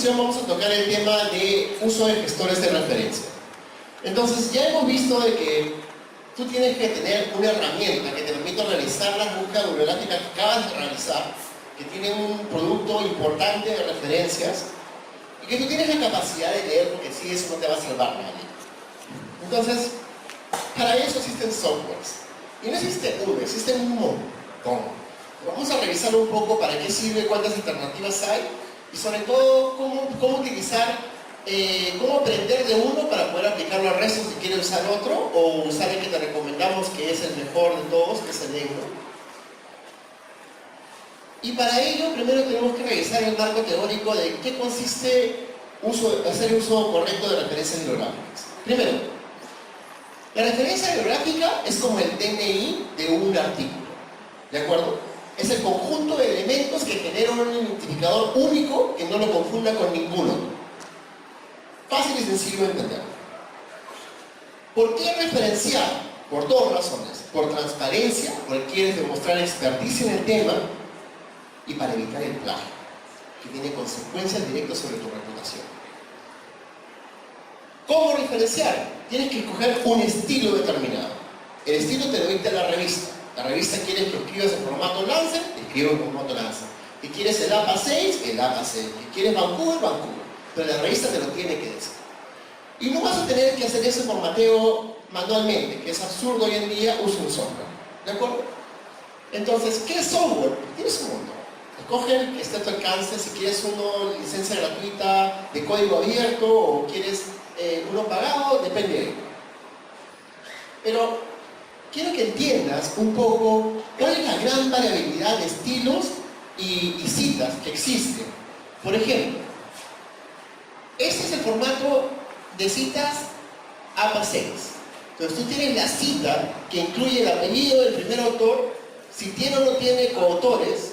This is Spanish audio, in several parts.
sesión vamos a tocar el tema de uso de gestores de referencia. Entonces, ya hemos visto de que tú tienes que tener una herramienta que te permita realizar las búsquedas bibliográficas que acabas de realizar, que tiene un producto importante de referencias y que tú tienes la capacidad de leer, porque si eso no te va a salvar nadie. Entonces, para eso existen softwares. Y no existe uno, existen un montón. Vamos a revisar un poco para qué sirve, cuántas alternativas hay y sobre todo cómo utilizar, cómo aprender de uno para poder aplicarlo al resto si quieres usar otro o usar el que te recomendamos que es el mejor de todos, que es el Negro. Y para ello primero tenemos que revisar el marco teórico de qué consiste hacer uso correcto de referencias bibliográficas. Primero, la referencia bibliográfica es como el DNI de un artículo, ¿de acuerdo? Es el conjunto de elementos que generan un identificador único que no lo confunda con ninguno. Fácil y sencillo de entender. ¿Por qué referenciar? Por dos razones. Por transparencia, porque quieres demostrar experticia en el tema, y para evitar el plagio, que tiene consecuencias directas sobre tu reputación. ¿Cómo referenciar? Tienes que escoger un estilo determinado. El estilo te lo dicta la revista. La revista quiere que escribas en formato Lancet, escribe en formato Lancet. Si quieres el APA 6, el APA 6. Si quieres Vancouver, Vancouver. Pero la revista te lo tiene que decir. Y no vas a tener que hacer ese formateo manualmente, que es absurdo hoy en día, usa un software. ¿De acuerdo? Entonces, ¿qué es software? Tienes un montón. Escoge el que esté a tu alcance, si quieres uno licencia gratuita, de código abierto, o quieres uno pagado, depende de ello. Pero quiero que entiendas un poco cuál es la gran variabilidad de estilos y citas que existen. Por ejemplo, este es el formato de citas APA 6. Entonces tú tienes la cita que incluye el apellido del primer autor, si tiene o no tiene coautores,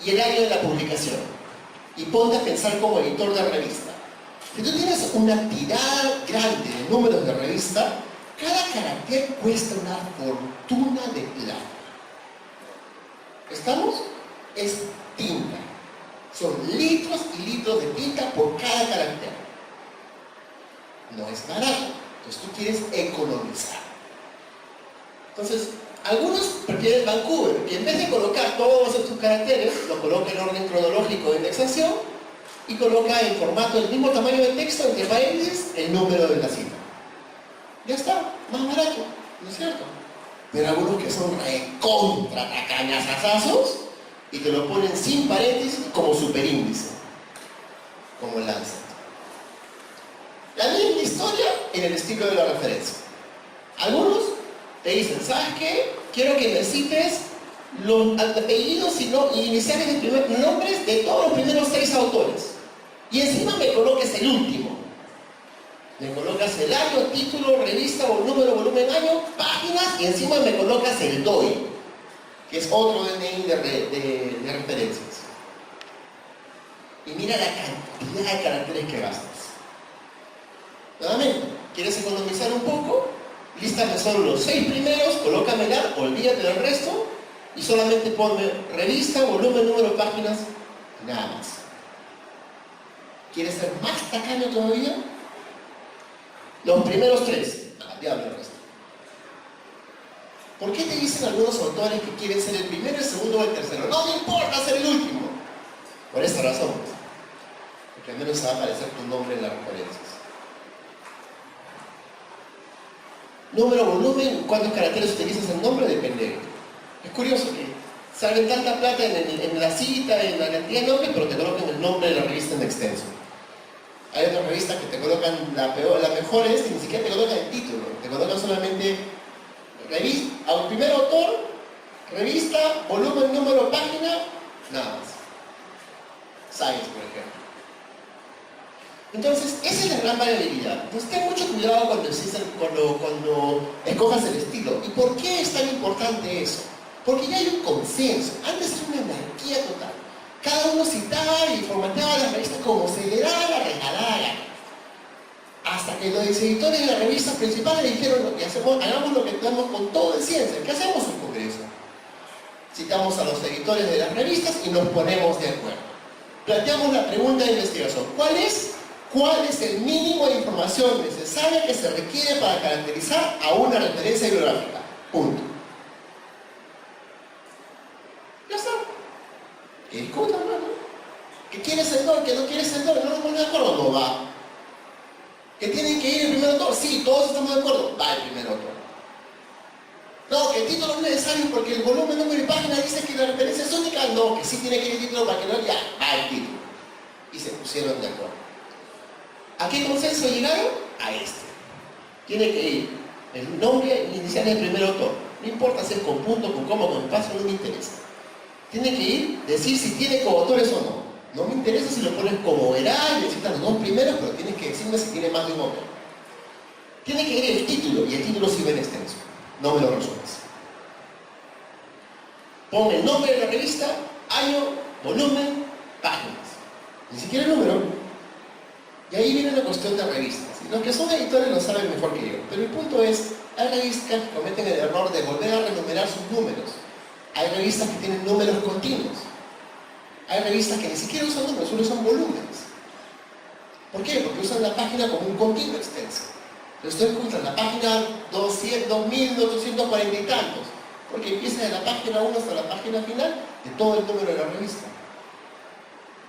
y el año de la publicación. Y ponte a pensar como editor de revista. Si tú tienes una tirada grande de números de revista, cada carácter cuesta una fortuna de plata. ¿Estamos? Es tinta. Son litros y litros de tinta por cada carácter. No es barato. Entonces tú quieres economizar. Entonces, algunos prefieren Vancouver, que en vez de colocar todos estos caracteres, lo coloca en orden cronológico de indexación y coloca en formato del mismo tamaño de texto, entre paréntesis, el número de la cita. Ya está, más barato, ¿no es cierto? Pero algunos que son recontra tacañazazazos y te lo ponen sin paréntesis como superíndice, como Lancet. La misma historia en el estilo de la referencia. Algunos te dicen, ¿sabes qué? Quiero que me cites los apellidos y iniciales de nombres de todos los primeros 6 autores. Y encima me coloques el último. Me colocas el año, título, revista, número, volumen, año, páginas, y encima me colocas el DOI, que es otro DNI de referencias. Y mira la cantidad de caracteres que gastas. Nuevamente, ¿quieres economizar un poco? Lístame solo los 6 primeros, colócamela, olvídate del resto, y solamente ponme revista, volumen, número, páginas, nada más. ¿Quieres ser más tacaño todavía? Los primeros 3, al diablo el resto. ¿Por qué te dicen algunos autores que quieren ser el primero, el segundo o el tercero? No me importa ser el último. Por esta razón, porque al menos va a aparecer tu nombre en las referencias. Número, volumen, cuántos caracteres utilizas en nombre, depende. Es curioso que salen tanta plata en la cita, en la cantidad de nombres, pero te colocan el nombre de la revista en extenso. Hay otras revistas que te colocan la mejor es que ni siquiera te colocan el título, te colocan solamente revista, al primer autor, revista, volumen, número, página, nada más. Science, por ejemplo. Entonces, esa es la gran variabilidad. Entonces, ten mucho cuidado cuando escojas el estilo. ¿Y por qué es tan importante eso? Porque ya hay un consenso. Antes era una anarquía total. Cada uno citaba y formateaba las revistas como se le daba la regalada gana. Hasta que los editores de las revistas principales dijeron lo que hacemos, hagamos lo que tenemos con todo en ciencia. ¿Qué hacemos un congreso? Citamos a los editores de las revistas y nos ponemos de acuerdo. planteamos la pregunta de investigación. ¿Cuál es el mínimo de información necesaria que se requiere para caracterizar a una referencia bibliográfica? Punto. Ya está. Que discutan, ¿no? ¿Que quieres el DOR? ¿Que no quieres el DOR? ¿No nos ponemos de acuerdo? No va. ¿Que tienen que ir el primer autor? Sí, todos estamos de acuerdo. Va el primer autor. No, que el título no es necesario porque el volumen, número y página dice que la referencia es única. No, que sí tiene que ir el título para que no, ya, va el título. Y se pusieron de acuerdo. ¿A qué consenso llegaron? A este. Tiene que ir el nombre inicial del primer autor. No importa si es con punto, con coma, con espacio, no me interesa. Tiene que ir, decir si tiene coautores o no. No me interesa si lo pones como verá y necesitas los dos primeros, pero tienes que decirme si tiene más de un autor. Tiene que ir el título, y el título sí va en extenso. No me lo resuelves. Pon el nombre de la revista, año, volumen, páginas. Ni siquiera el número. Y ahí viene la cuestión de revistas. Y los que son editores lo saben mejor que yo. Pero el punto es, hay revistas que cometen el error de volver a renumerar sus números. Hay revistas que tienen números continuos. Hay revistas que ni siquiera usan números, solo usan volúmenes. ¿Por qué? Porque usan la página como un continuo extenso. Entonces tú encuentras la página 2.240 y tantos, porque empieza de la página 1 hasta la página final de todo el número de la revista.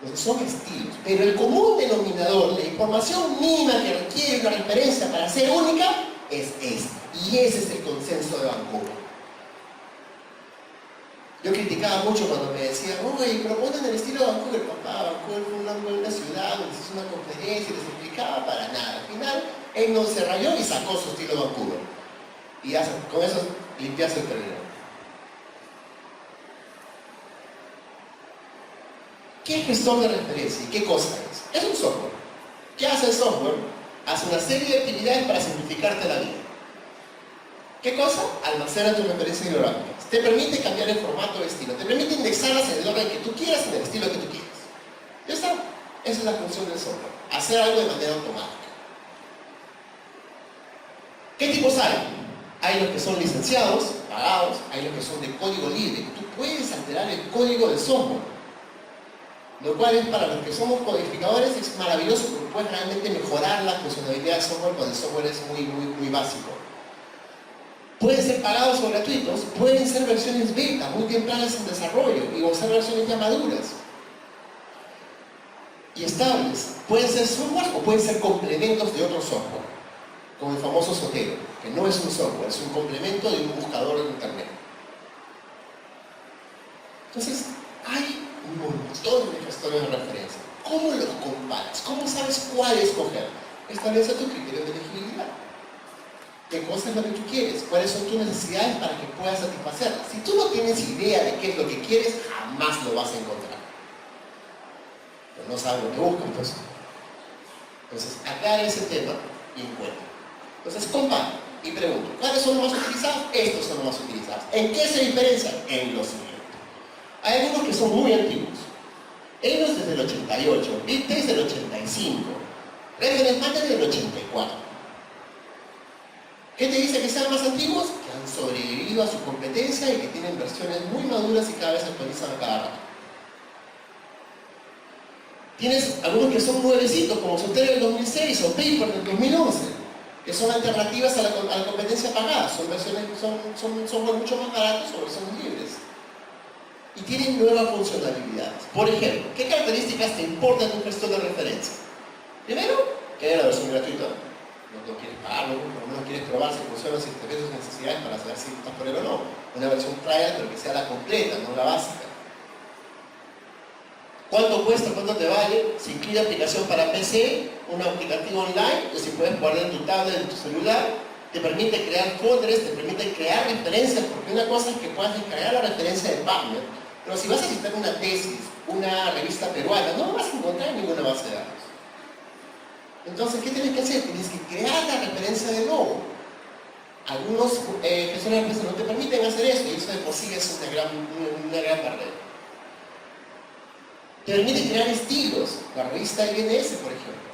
Entonces son estilos, pero el común denominador, la información mínima que requiere una referencia para ser única, es esta. Y ese es el consenso de Vancouver. Yo criticaba mucho cuando me decían, oye, pero ponen el estilo de Vancouver. Papá, Vancouver fue una ciudad donde se hizo una conferencia y les explicaba para nada. Al final, él no se rayó y sacó su estilo de Vancouver. Y ya, con eso limpias el terreno. ¿Qué es gestor de referencia y qué cosa es? Es un software. ¿Qué hace el software? Hace una serie de actividades para simplificarte la vida. ¿Qué cosa? Almacena tus referencias bibliográficas. Te permite cambiar el formato de estilo. Te permite indexarlas en el orden que tú quieras, en el estilo que tú quieras. Ya está. Esa es la función del software. Hacer algo de manera automática. ¿Qué tipos hay? Hay los que son licenciados, pagados. Hay los que son de código libre. Tú puedes alterar el código del software. Lo cual es, para los que somos codificadores, es maravilloso porque puedes realmente mejorar la funcionalidad del software cuando el software es muy básico. Pueden ser pagados o gratuitos, pueden ser versiones beta, muy tempranas en desarrollo, y o ser versiones ya maduras y estables. Pueden ser software o pueden ser complementos de otro software, como el famoso Zotero, que no es un software, es un complemento de un buscador de internet. Entonces, hay un montón de gestores de referencia. ¿Cómo los comparas? ¿Cómo sabes cuál escoger? Establece tu criterio de elegibilidad. ¿Qué cosa es lo que tú quieres? ¿Cuáles son tus necesidades para que puedas satisfacerlas? Si tú no tienes idea de qué es lo que quieres, jamás lo vas a encontrar. Pero no sabes lo que buscas, pues. Entonces, aclara ese tema y encuentra. Entonces, compara y pregunto, ¿cuáles son los más utilizados? Estos son los más utilizados. ¿En qué se diferencian? En lo siguiente. Hay algunos que son muy antiguos. Ellos desde el 88, Big desde el 85, Reference Matter desde el 84. ¿Qué te dice que sean más antiguos? Que han sobrevivido a su competencia y que tienen versiones muy maduras y cada vez se actualizan a cada rato. Tienes algunos que son nuevecitos, como Zotero del 2006 o Paper del 2011, que son alternativas a la competencia pagada. Son versiones que son software mucho más baratos o versiones libres. Y tienen nuevas funcionalidades. Por ejemplo, ¿qué características te importan en un gestor de referencia? Primero, que haya la versión gratuita. No quieres pagarlo, no quieres probar si funciona, si te ves tus necesidades para saber si estás por él o no. Una versión trial, pero que sea la completa, no la básica. ¿Cuánto cuesta? ¿Cuánto te vale? Si incluye aplicación para PC, un aplicativo online, o si puedes guardar en tu tablet, en tu celular, te permite crear folders, te permite crear referencias, porque una cosa es que puedas descargar la referencia del partner, pero si vas a necesitar una tesis, una revista peruana, no lo vas a encontrar en ninguna base de datos. Entonces, ¿qué tienes que hacer? Tienes que crear la referencia de nuevo. Algunos gestores de referencia no te permiten hacer eso, y eso de por sí es una gran barrera. Te permite crear estilos, la revista INS, por ejemplo.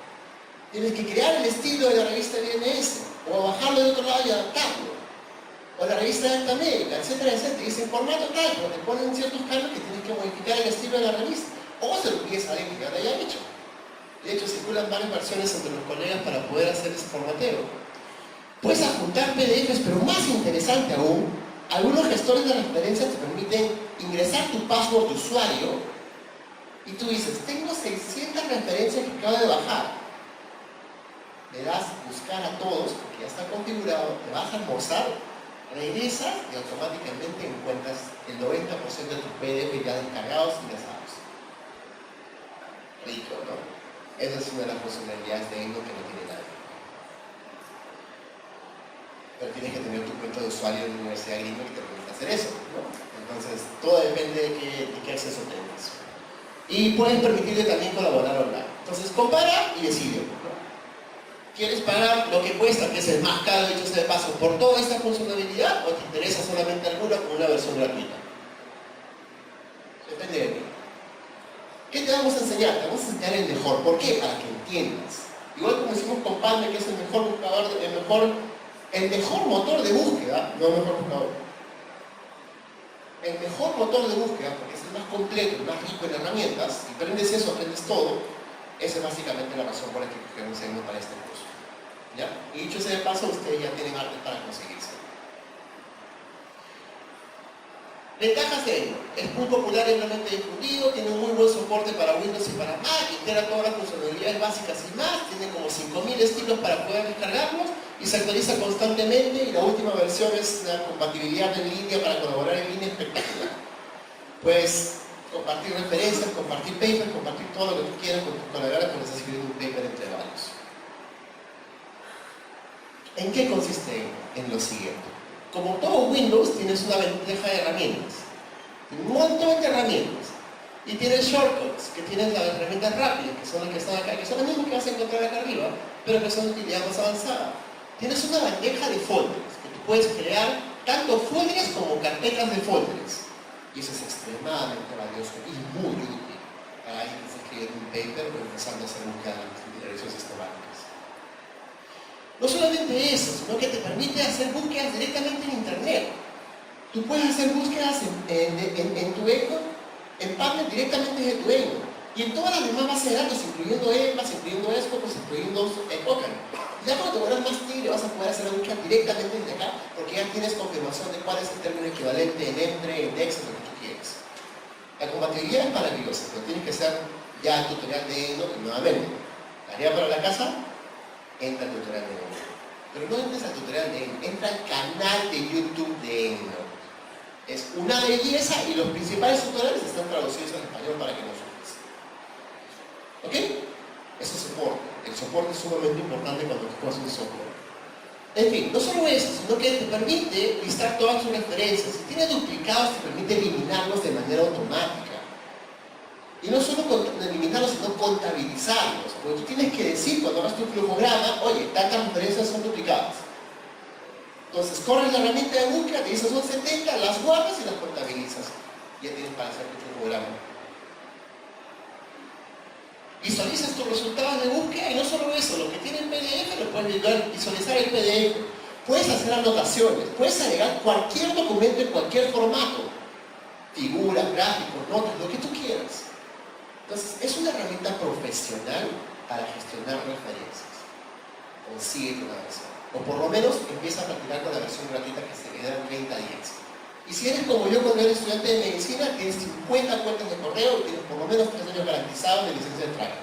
Tienes que crear el estilo de la revista INS, o bajarlo de otro lado y adaptarlo. O la revista de América, etcétera, etcétera. Y es en formato tal, pero te ponen ciertos cambios que tienes que modificar el estilo de la revista. O se lo pides a alguien que ya lo haya hecho. De hecho, circulan varias versiones entre los colegas para poder hacer ese formateo. Puedes adjuntar PDFs, pero más interesante aún, algunos gestores de referencias te permiten ingresar tu password de usuario y tú dices, tengo 600 referencias que acabo de bajar. Le das buscar a todos, porque ya está configurado, te vas a almorzar, regresas y automáticamente encuentras el 90% de tus PDF ya descargados y ingresados. Rico, ¿no? Esa es una de las funcionalidades de Endo que no tiene nadie. Pero tienes que tener tu cuenta de usuario en la Universidad Gringo que te permite hacer eso, ¿no? Entonces, todo depende de qué acceso tengas. Y puedes permitirle también colaborar online. Entonces, compara y decide, ¿no? ¿Quieres pagar lo que cuesta, que es el más caro, dicho sea de paso, por toda esta funcionalidad, o te interesa solamente alguna con una versión gratuita? Depende de ti. ¿Qué te vamos a enseñar? Te vamos a enseñar el mejor. ¿Por qué? Para que entiendas. Igual como decimos con Palme, que es el mejor buscador, el mejor motor de búsqueda, no el mejor buscador. El mejor motor de búsqueda, porque es el más completo, el más rico en herramientas, si aprendes eso, aprendes todo. Esa es básicamente la razón por la que cogemos Endo para este curso. ¿Ya? Y dicho sea de paso, ustedes ya tienen arte para conseguirse. Ventajas de Endo. Es muy popular y ampliamente difundido, tiene un muy buen soporte para Windows y para Mac, integra todas las funcionalidades básicas y más, tiene como 5000 estilos para poder descargarlos y se actualiza constantemente, y la última versión es una compatibilidad en línea para colaborar en línea espectacular. Puedes compartir referencias, compartir papers, compartir todo lo que tú quieras con tus colegas cuando estás escribiendo un paper entre varios. ¿En qué consiste Endo? En lo siguiente. Como todo Windows, tienes una bandeja de herramientas. Un montón de herramientas. Y tienes shortcuts, que tienes las herramientas rápidas, que son las que están acá, que son las mismas que vas a encontrar acá arriba, pero que son de utilidad más avanzada. Tienes una bandeja de folders, que tú puedes crear tanto folders como carpetas de folders. Y eso es extremadamente valioso y muy útil para alguien que está escribiendo un paper o empezando a hacer búsqueda de direcciones sistemáticas. No solamente eso, sino que te permite hacer búsquedas directamente en Internet. Tú puedes hacer búsquedas en tu Endo, en PubMed directamente desde tu Endo. Y en todas las demás bases de datos, incluyendo EMAS, incluyendo Scopus, incluyendo Ocam. Ya cuando te vuelvas más tigre vas a poder hacer la búsqueda directamente desde acá, porque ya tienes confirmación de cuál es el término equivalente en Emtre, en Dex, en lo que tú quieres. La compatibilidad es maravillosa, pero tienes que hacer ya el tutorial de Endo, y nuevamente, tarea para la casa, entra al tutorial de Endo. Pero no entres al tutorial de Endo, entra al canal de YouTube de Endo. Es una belleza y los principales tutoriales están traducidos al español para que no sufras. ¿Ok? Eso es soporte. El soporte es sumamente importante cuando tú haces un software. En fin, no solo eso, sino que te permite listar todas tus referencias. Si tienes duplicados, te permite eliminarlos de manera automática. Y no solo eliminarlos, sino contabilizarlos. Porque tú tienes que decir cuando hagas tu flujograma, oye, tantas referencias son duplicadas. Entonces, corres la herramienta de búsqueda, te dice son 70, las guardas y las contabilizas. Ya tienes para hacer tu flujograma. Visualizas tus resultados de búsqueda y no solo eso, lo que tiene el PDF lo puedes visualizar el PDF. Puedes hacer anotaciones, puedes agregar cualquier documento en cualquier formato. Figuras, gráficos, notas, lo que tú quieras. Entonces, es una herramienta profesional para gestionar referencias. Consíguete una versión. O por lo menos empieza a practicar con la versión gratuita que se queda en 30 días. Y si eres como yo cuando eres estudiante de medicina, tienes 50 cuentas de correo y tienes por lo menos 3 años garantizados de licencia de trabajo.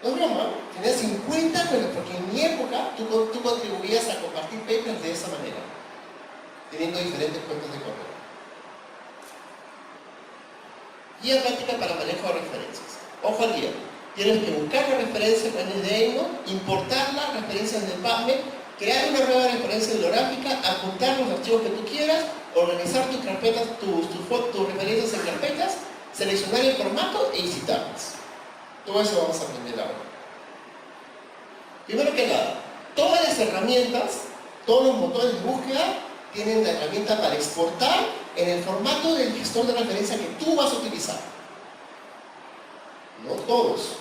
No es broma, tenías 50, pero porque en mi época tú contribuías a compartir papers de esa manera, teniendo diferentes cuentas de correo. Guía práctica para manejo de referencias. Ojo al guía. Tienes que buscar la referencia con el de Endo, importar las referencias del PubMed, crear una nueva referencia bibliográfica, apuntar los archivos que tú quieras, organizar tus carpetas, tus referencias en carpetas, seleccionar el formato e visitarlas. Todo eso vamos a aprender ahora. Primero que nada, todas las herramientas, todos los motores de búsqueda tienen la herramienta para exportar en el formato del gestor de referencia que tú vas a utilizar. No todos.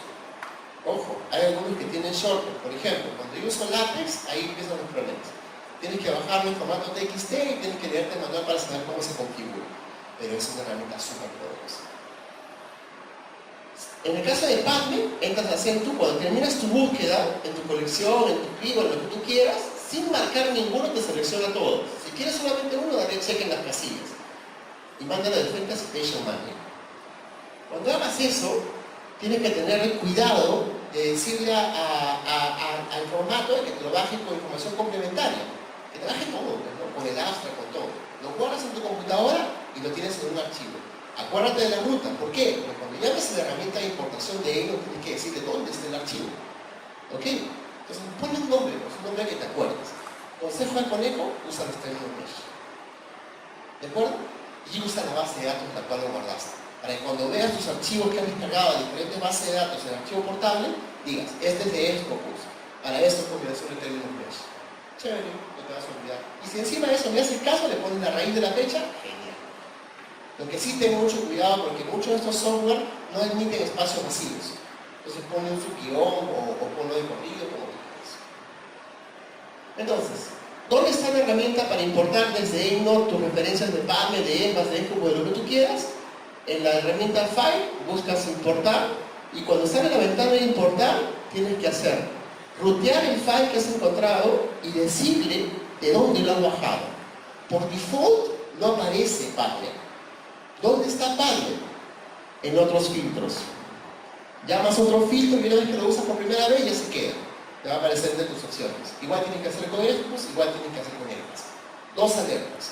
Ojo, hay algunos que tienen shortcut. Por ejemplo, cuando yo uso LaTeX, ahí empiezan los problemas. Tienes que bajarlo en formato TXT y tienes que leerte el manual para saber cómo se configura. Pero es una herramienta súper poderosa. En el caso de PubMed, entras a Accenture, cuando terminas tu búsqueda, en tu colección, en tu clip, en lo que tú quieras, sin marcar ninguno, te selecciona todo. Si quieres solamente uno, dale check en las casillas. Y mándalo de frente a Citation Manager. Cuando hagas eso, tienes que tener cuidado de decirle al formato de que te lo baje con información complementaria. Que te baje todo, ¿no? Con el abstract, con todo. Lo guardas en tu computadora y lo tienes en un archivo. Acuérdate de la ruta. ¿Por qué? Porque cuando llames a la herramienta de importación de ello, tienes que decirle dónde está el archivo. ¿Ok? Entonces, ponle un nombre, pues, un nombre que te acuerdes. Consejo al conejo, usa el Streaming Mesh. ¿De acuerdo? Y usa la base de datos en la cual lo guardaste. Para que cuando veas tus archivos que has descargado de diferentes bases de datos en el archivo portable, digas, este es de Scopus. Para esto combinación de términos Mesh. Chévere, no te vas a olvidar. Y si encima de eso me haces caso, le pones la raíz de la fecha, genial. Lo que sí tengo mucho cuidado porque muchos de estos software no admiten espacios vacíos. Entonces pone un subguión o ponlo de corrido, como quieras. Entonces, ¿dónde está la herramienta para importar desde EndNote tus referencias de PubMed, de EMAS, de Scopus, de lo que tú quieras? En la herramienta File buscas importar y cuando sale la ventana de importar tienes que hacer rutear el file que has encontrado y decirle de dónde lo has bajado. Por default no aparece PubMed. ¿Dónde está PubMed? En otros filtros. Llamas otro filtro y una vez que lo usas por primera vez ya se queda. Te va a aparecer de tus opciones. Igual tienes que hacer con Scopus, igual tienes que hacer con EMAS. Dos alertas.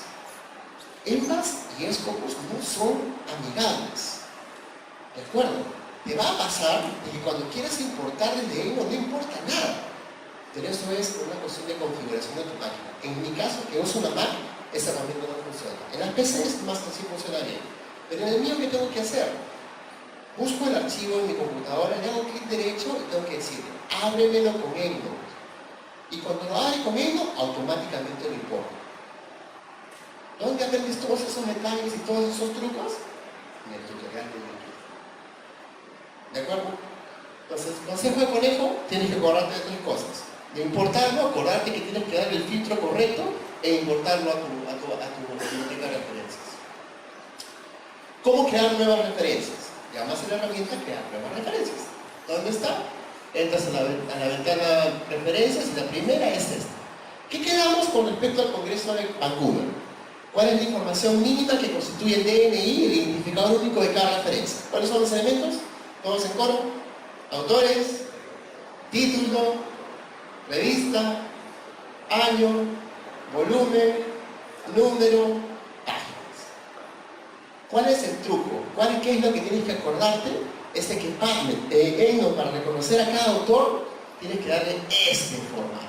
EMAS y Scopus no son amigables. ¿De acuerdo? Te va a pasar de que cuando quieras importar desde EndNote no importa nada. Pero eso es una cuestión de configuración de tu máquina. En mi caso, que uso una Mac, esa herramienta no funciona. En las PCs más que sí funciona bien. Pero en el mío, ¿qué tengo que hacer? Busco el archivo en mi computadora, le hago clic derecho y tengo que decirle, ábremelo con EndNote. Y cuando lo abre con EndNote, automáticamente lo importa. ¿Dónde aprendes todos esos detalles y todos esos trucos? En el tutorial de YouTube. ¿De acuerdo? Entonces, consejo de conejo, tienes que acordarte de tres cosas. De importarlo, acordarte que tienes que darle el filtro correcto e importarlo a tu biblioteca de referencias. ¿Cómo crear nuevas referencias? Llamas a la herramienta crear nuevas referencias. ¿Dónde está? Entras a la ventana referencias y la primera es esta. ¿Qué quedamos con respecto al Congreso de Vancouver? ¿Cuál es la información mínima que constituye el DNI y el identificador único de cada referencia? ¿Cuáles son los elementos? Todos en coro. Autores, título, revista, año, volumen, número, páginas. ¿Cuál es el truco? ¿Qué es lo que tienes que acordarte? Es de que PubMed, EndNote, para reconocer a cada autor, tienes que darle este formato.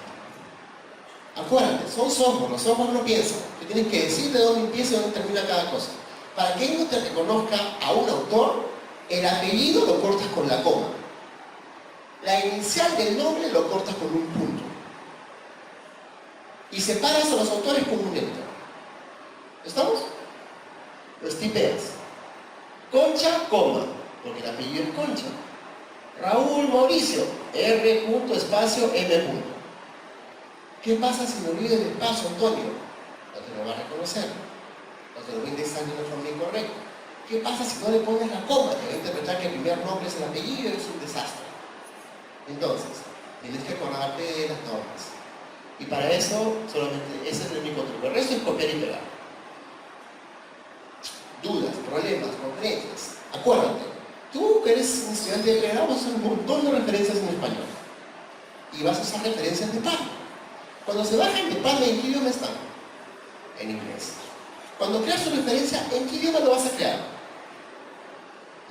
Acuérdate, son software, los software no piensan. Te tienes que decir de dónde empieza y dónde termina cada cosa. Para que EndNote te reconozca a un autor, el apellido lo cortas con la coma. La inicial del nombre lo cortas con un punto. Y separas a los autores con un enter. ¿Estamos? Los tipeas. Concha, coma, porque el apellido es Concha. Raúl Mauricio, R. espacio M. ¿Qué pasa si me olvido el espacio, Antonio? No te lo va a reconocer. No te lo va a indexar de una forma incorrecta. ¿Qué pasa si no le pones la coma? Te va a interpretar que el primer nombre es el apellido y es un desastre. Entonces, tienes que acordarte de las normas. Y para eso, solamente ese es el único truco. El resto es copiar y pegar. Dudas, problemas, conferencias. Acuérdate, tú que eres un estudiante de pregrado vas a usar un montón de referencias en español. Y vas a usar referencias de PubMed. Cuando se bajan de PubMed, ¿en qué idioma están? En inglés. Cuando creas tu referencia, ¿en qué idioma lo vas a crear?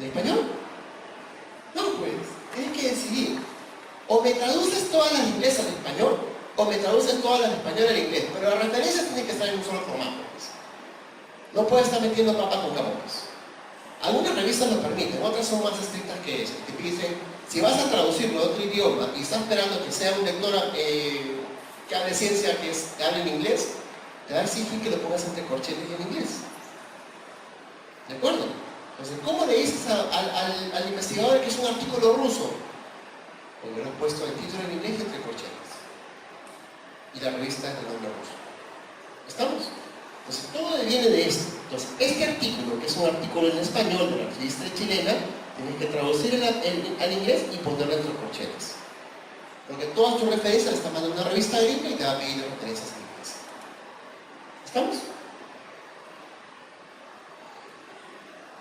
¿En español? No, pues, tienes que decidir. O me traduces todas las de inglés al español, o me traduces todas las de español al inglés. Pero las referencias tienen que estar en un solo formato. Pues. No puedes estar metiendo papas con camotes. Algunas revistas lo permiten, otras son más estrictas que eso. Te dicen, si vas a traducirlo a otro idioma y estás esperando que sea un lector que hable ciencia, que hable en inglés, te va a exigir que lo pongas entre corchetes y en inglés. ¿De acuerdo? Entonces, ¿cómo le dices al investigador que es un artículo ruso? Pues lo he puesto el título en inglés y entre corchetes. Y la revista es de nombre ruso. ¿Estamos? Entonces, todo viene de esto. Entonces, este artículo, que es un artículo en español de la revista chilena, Tienes que traducir al inglés y ponerlo entre corchetes. Porque todas tus referencias las están mandando a una revista gringa y te va a pedir referencias gringas. ¿Estamos?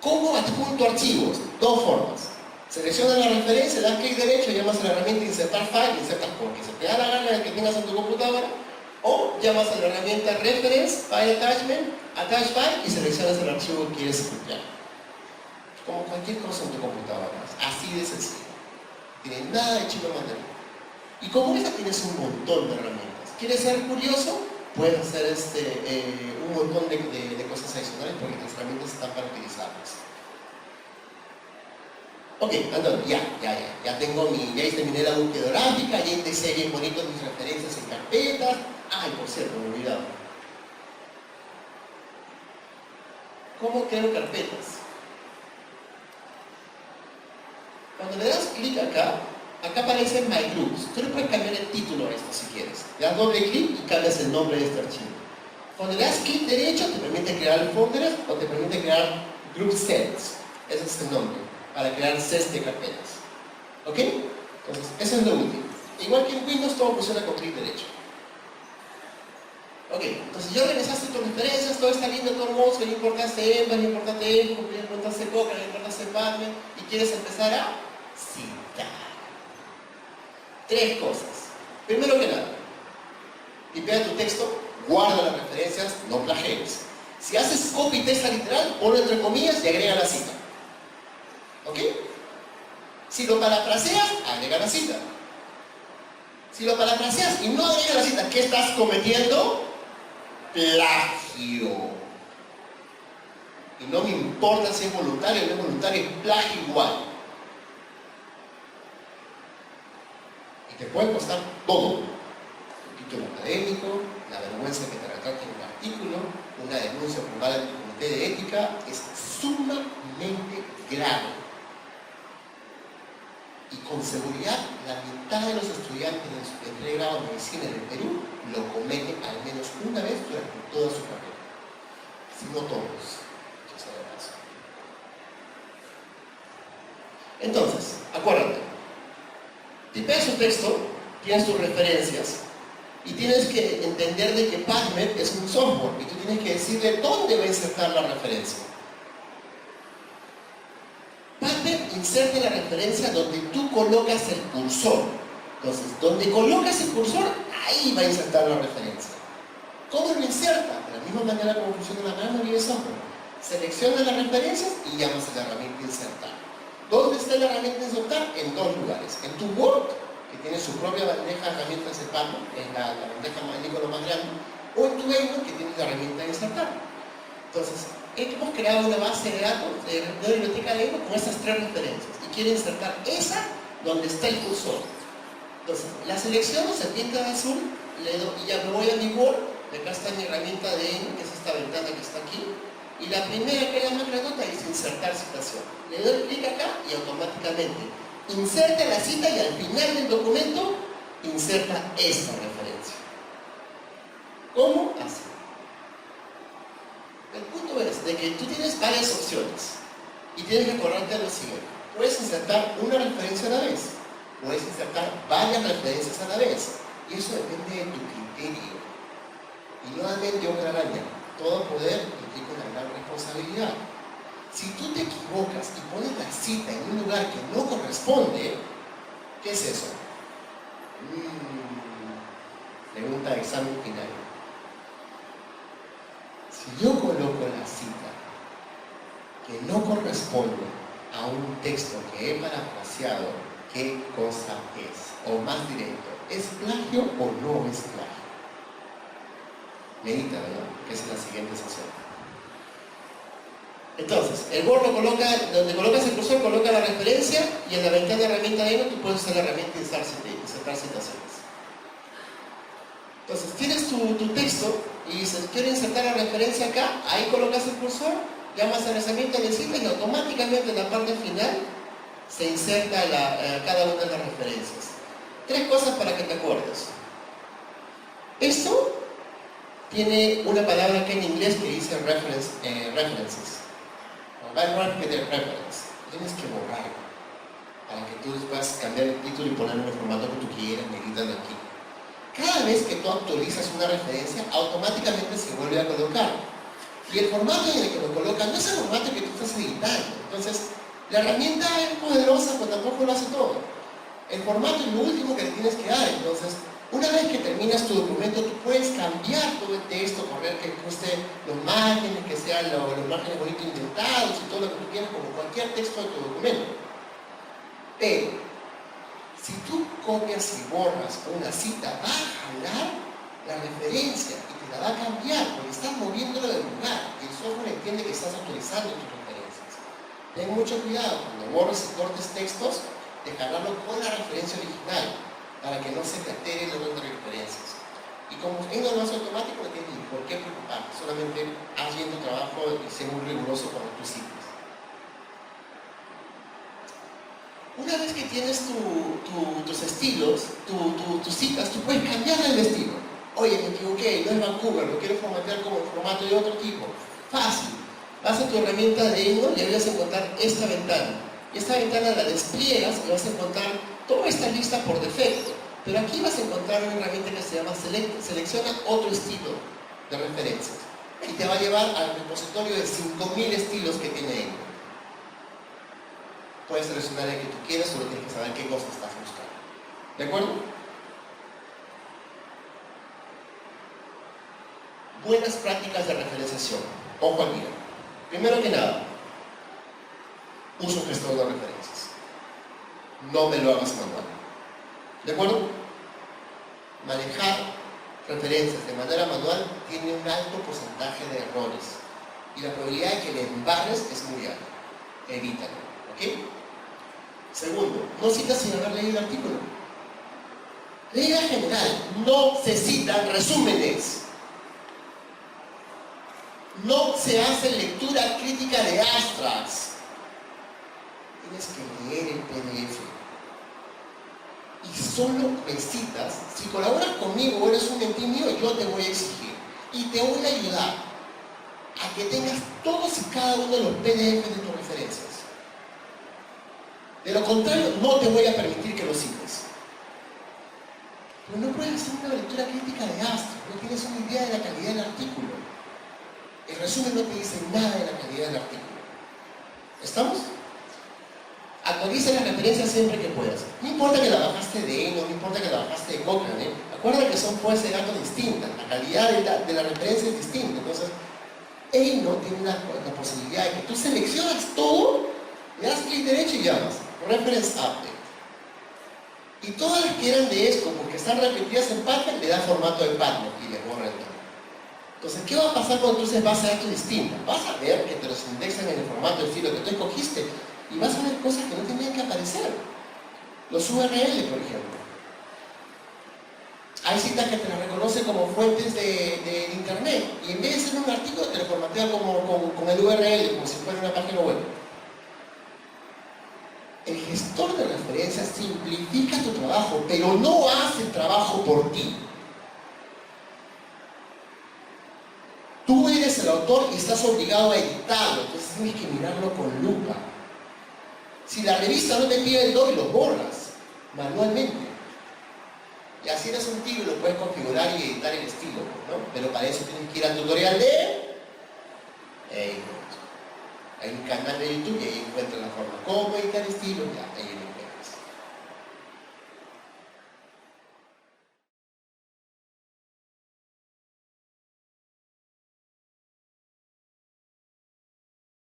¿Cómo adjunto archivos? Dos formas. Selecciona la referencia, das clic derecho, llamas a la herramienta insertar file, insertas porque se te da la gana de que tengas en tu computadora, o llamas a la herramienta reference, file attachment, attach file y seleccionas el archivo que quieres copiar. Como cualquier cosa en tu computadora, así de sencillo. No tiene nada de chino mandarín. Y como esa tienes un montón de herramientas. ¿Quieres ser curioso? Puedes hacer un montón de cosas adicionales porque las herramientas están para utilizarlas. Ok, entonces, ya tengo ya terminé la búsqueda gráfica, ya indexé bien bonito mis referencias en carpetas. Ay, por cierto, me he olvidado. ¿Cómo creo carpetas? Cuando le das clic acá aparece My Groups. Tú le puedes cambiar el título a esto si quieres. Le das doble clic y cambias el nombre de este archivo. Cuando le das clic derecho te permite crear folders o te permite crear group sets. Ese es el nombre, para crear sets de carpetas. ¿Ok? Entonces, eso es lo último. Igual que en Windows, todo funciona con clic derecho. Ok, entonces ya revisaste tus referencias, todo está lindo, todo hermoso, no importaste Ember, no importaste Echo, no importaste Coca, no importaste Padme, y quieres empezar a citar. Tres cosas. Primero que nada, tipea tu texto, guarda las referencias, no plagies. Si haces copy texto literal, ponlo entre comillas y agrega la cita. ¿Ok? Si lo parafraseas, agrega la cita. Si lo parafraseas y no agregas la cita, ¿qué estás cometiendo? Plagio. Y no me importa si es voluntario o no es voluntario, es plagio igual. Y te puede costar todo. Un título académico, la vergüenza que te retrate en un artículo, una denuncia formal ante el comité de ética, es sumamente grave. Y con seguridad, la mitad de los estudiantes de pregrado de medicina en el Perú lo cometen al menos una vez durante toda su carrera. Si no todos, que sea de paso. Entonces, acuérdate, tipeas tu texto, tienes tus referencias y tienes que entender de que PubMed es un software y tú tienes que decirle dónde va a insertar la referencia. PubMed inserta la referencia donde tú colocas el cursor. Entonces, donde colocas el cursor, ahí va a insertar la referencia. ¿Cómo lo inserta? De la misma manera como funciona la gran mayoría de software. Selecciona las referencias y llamas a la herramienta insertar. ¿Dónde está la herramienta insertar? En dos lugares. En tu Word, que tiene su propia bandeja de herramientas de PubMed, es la bandeja más icono más grande, o en tu Endnote, que tiene la herramienta de insertar. Entonces, hemos creado una base de datos de una biblioteca de Endnote con estas tres referencias y quiero insertar esa donde está el cursor. Entonces, la selecciono, se pinta de azul, le doy, y ya me voy a mi Word, acá está mi herramienta de Endnote, que es esta ventana que está aquí, y la primera que es la más grandota es insertar citación. Le doy clic acá y automáticamente inserta la cita y al final del documento inserta esta referencia. ¿Cómo? Así. El punto es de que tú tienes varias opciones y tienes que acordarte de lo siguiente. Puedes insertar una referencia a la vez, puedes insertar varias referencias a la vez y eso depende de tu criterio. Y nuevamente, otra araña, todo poder implica una gran responsabilidad. Si tú te equivocas y pones la cita en un lugar que no corresponde, ¿qué es eso? Pregunta de examen final. Si yo coloco la cita que no corresponde a un texto que he parafraseado, ¿qué cosa es? O más directo, ¿es plagio o no es plagio? Medita, ¿verdad? Que es en la siguiente sesión. Entonces, el Word lo coloca, donde colocas el cursor, coloca la referencia y en la ventana de herramienta de Endnote tú puedes usar la herramienta de insertar citaciones. Entonces, tienes tu texto y dices, quiero insertar la referencia acá, ahí colocas el cursor, llamas a la herramienta de cita y automáticamente en la parte final se inserta cada una de las referencias. Tres cosas para que te acuerdes. Esto tiene una palabra que en inglés que dice references. Reference. tienes que borrar para que tú puedas cambiar el título y ponerlo en el formato que tú quieras, negrita, aquí. Cada vez que tú actualizas una referencia, automáticamente se vuelve a colocar. Y el formato en el que lo colocan no es el formato que tú estás editando. Entonces, la herramienta es poderosa, pero tampoco lo hace todo. El formato es lo último que le tienes que dar. Entonces, una vez que terminas tu documento, tú puedes cambiar todo el texto, correr que guste los márgenes, que sean los márgenes bonitos indentados y todo lo que tú quieras, como cualquier texto de tu documento. Pero, si tú copias y borras una cita, va a jalar la referencia y te la va a cambiar, porque estás moviéndolo del lugar y el software entiende que estás actualizando tus referencias. Ten mucho cuidado cuando borres y cortes textos de jalarlo con la referencia original para que no se te altere el orden de referencias. Y como en no lo hace automático, no tienes ni por qué preocuparte, solamente haz bien tu trabajo y sé muy riguroso cuando tú citas. Una vez que tienes tus estilos, tus citas, tú puedes cambiar el estilo. Oye, me equivoqué, no es Vancouver, lo quiero formatear como formato de otro tipo. Fácil. Vas a tu herramienta de Endnote y ahí vas a encontrar esta ventana. Y esta ventana la despliegas y vas a encontrar toda esta lista por defecto. Pero aquí vas a encontrar una herramienta que se llama Selecciona otro estilo de referencias. Y te va a llevar al repositorio de 5000 estilos que tiene Endnote. Puedes seleccionar el que tú quieras, solo tienes que saber qué cosa estás buscando. ¿De acuerdo? Buenas prácticas de referenciación. Ojo al mira. Primero que nada, uso un gestor de referencias. No me lo hagas manual. ¿De acuerdo? Manejar referencias de manera manual tiene un alto porcentaje de errores. Y la probabilidad de que le embarres es muy alta. Evítalo. ¿Ok? Segundo, no citas sin haber leído el artículo. Regla general, no se citan resúmenes. No se hace lectura crítica de abstracts. Tienes que leer el PDF. Y solo me citas, si colaboras conmigo o eres un mentor mío, yo te voy a exigir. Y te voy a ayudar a que tengas todos y cada uno de los PDF de tus referencias. De lo contrario, no te voy a permitir que lo cites. Pero no puedes hacer una lectura crítica de abstract, no tienes una idea de la calidad del artículo. El resumen no te dice nada de la calidad del artículo. ¿Estamos? Actualiza las referencias siempre que puedas. No importa que la bajaste de Endnote, no importa que la bajaste de Cochrane, Acuerda que son fuentes de datos distintas, la calidad de la referencia es distinta. Entonces, Endnote tiene la posibilidad de que tú seleccionas todo, le das clic derecho y llamas Reference Update. Y todas las que eran de esto, porque están repetidas en Partner, le da formato de Partner y le borra el todo. Entonces, ¿qué va a pasar cuando tú uses base de datos distintas? Vas a ver que te los indexan en el formato de estilo que tú escogiste y vas a ver cosas que no tenían que aparecer. Los URL, por ejemplo. Hay citas que te las reconoce como fuentes de internet y en vez de ser un artículo te lo formatea con el URL, como si fuera una página web. El gestor de referencias simplifica tu trabajo, pero no hace el trabajo por ti. Tú eres el autor y estás obligado a editarlo, entonces tienes que mirarlo con lupa. Si la revista no te pide el DOI, lo borras manualmente. Y así eres un tío y lo puedes configurar y editar el estilo, ¿no? Pero para eso tienes que ir al tutorial de Endnote. Hay un canal de YouTube y ahí encuentras la forma como